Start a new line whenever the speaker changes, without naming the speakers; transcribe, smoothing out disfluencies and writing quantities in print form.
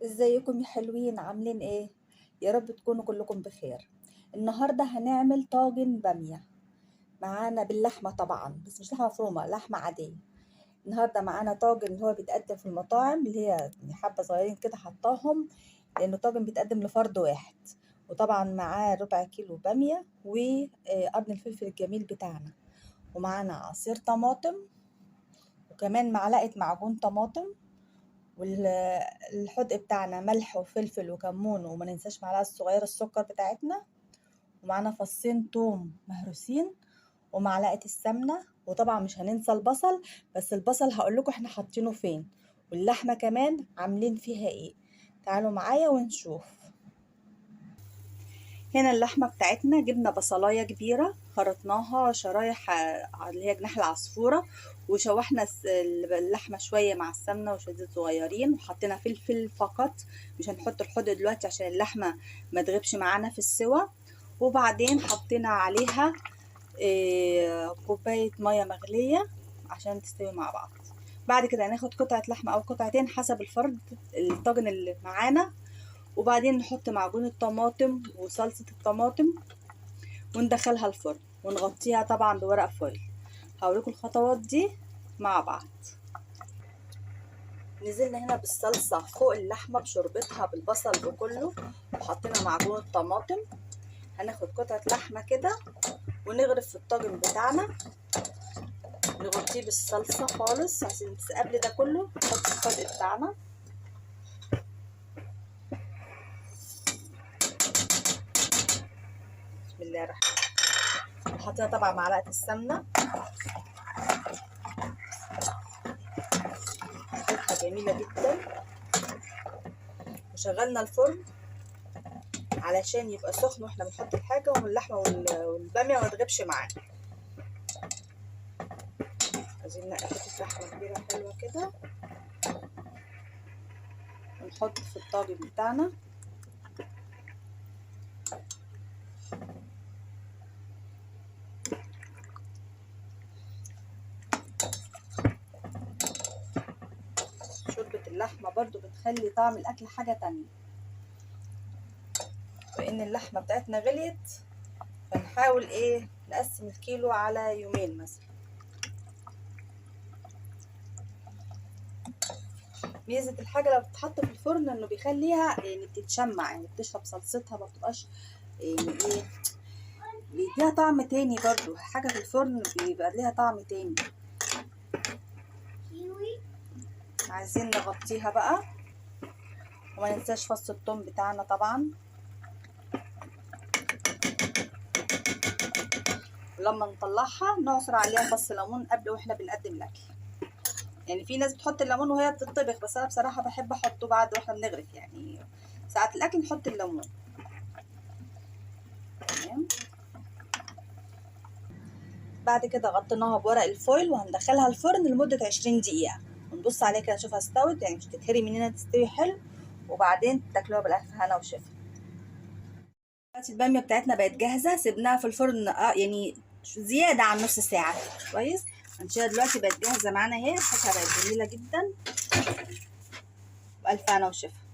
ازيكم يا حلوين، عاملين ايه؟ يا رب تكونوا كلكم بخير. النهارده هنعمل طاجن باميه معانا باللحمه طبعا، بس مش لحمه مفرومه، لحمه عاديه. النهارده معانا طاجن اللي هو بيتقدم في المطاعم، اللي هي حبه صغيرين كده حطاهم، لانه طاجن بيتقدم لفرد واحد. وطبعا معاه ربع كيلو باميه وقرن الفلفل الجميل بتاعنا، ومعانا عصير طماطم، وكمان معلقه معجون طماطم، والحدق بتاعنا ملح وفلفل وكمون، وما ننساش معلقه صغيره السكر بتاعتنا، ومعانا فصين توم مهروسين، ومعلقه السمنه. وطبعا مش هننسى البصل، بس البصل هقول لكم احنا حاطينه فين، واللحمه كمان عاملين فيها ايه. تعالوا معايا ونشوف. هنا اللحمة بتاعتنا جبنا بصلاية كبيرة خرطناها شرايح، اللي هي جناح العصفورة، وشوحنا اللحمة شوية مع السمنة وشوية زيت صغيرين، وحطينا فلفل فقط، مش هنحط الحدق دلوقتي عشان اللحمة ما تغيبش معانا في السوا. وبعدين حطينا عليها كوباية مية مغلية عشان تستوي مع بعض. بعد كده هناخد قطعة لحمة أو قطعتين حسب الفرد الطاجن اللي معانا، وبعدين نحط معجون الطماطم وصلصة الطماطم وندخلها الفرن ونغطيها طبعا بورق فويل. هوريكم الخطوات دي مع بعض. نزلنا هنا بالصلصة فوق اللحمة بشربتها بالبصل بكله، وحطينا معجون الطماطم. هناخد قطعة لحمة كده ونغرف في الطاجن بتاعنا، نغطيه بالصلصة خالص عشان بس قبل ده كله نحط الخلق بتاعنا. بسم الله الرحمن الرحيم. حطينا طبعا معلقة السمنة جميلة جدا، وشغلنا الفرن علشان يبقى سخن واحنا بنحط الحاجة، واللحمة والبامية ما تغيبش معانا. عايزين نقي حتة لحمة كبيرة حلوة كده ونحط في الطاجن بتاعنا. شوربة اللحمة برضو بتخلي طعم الأكل حاجة تانية، وإن اللحمة بتاعتنا غليت فنحاول إيه نقسم الكيلو على يومين مثلا. ميزة الحاجة لو بتتحط في الفرن إنه بيخليها يعني بتتشمع، يعني بتشرب صلصتها، ما بتبقاش يعني إيه، بيديها طعم تاني. برضو حاجة في الفرن بيبقى ليها طعم تاني. عايزين نغطيها بقى، وما ننساش فص الثوم بتاعنا طبعا. ولما نطلعها نعصر عليها فص ليمون قبل واحنا بنقدم الاكل. يعني في ناس بتحط الليمون وهي بتطبخ، بس انا بصراحه بحب احطه بعد واحنا بنغرف، يعني ساعه الاكل نحط الليمون. تمام. بعد كده غطيناها بورق الفويل وهندخلها الفرن لمده 20 دقيقه، ونبص عليها كده نشوفها استوت، يعني مش تتهري مننا، تستوي حلو، وبعدين تاكلوها بالالف هنا وشفا. دلوقتي الباميه بتاعتنا بقت جاهزه، سيبناها في الفرن يعني زياده عن نص ساعه كويس. هنشيلها دلوقتي، بقت جاهزه معانا اهي، ريحتها بقت جميله جدا، والف هنا وشفا.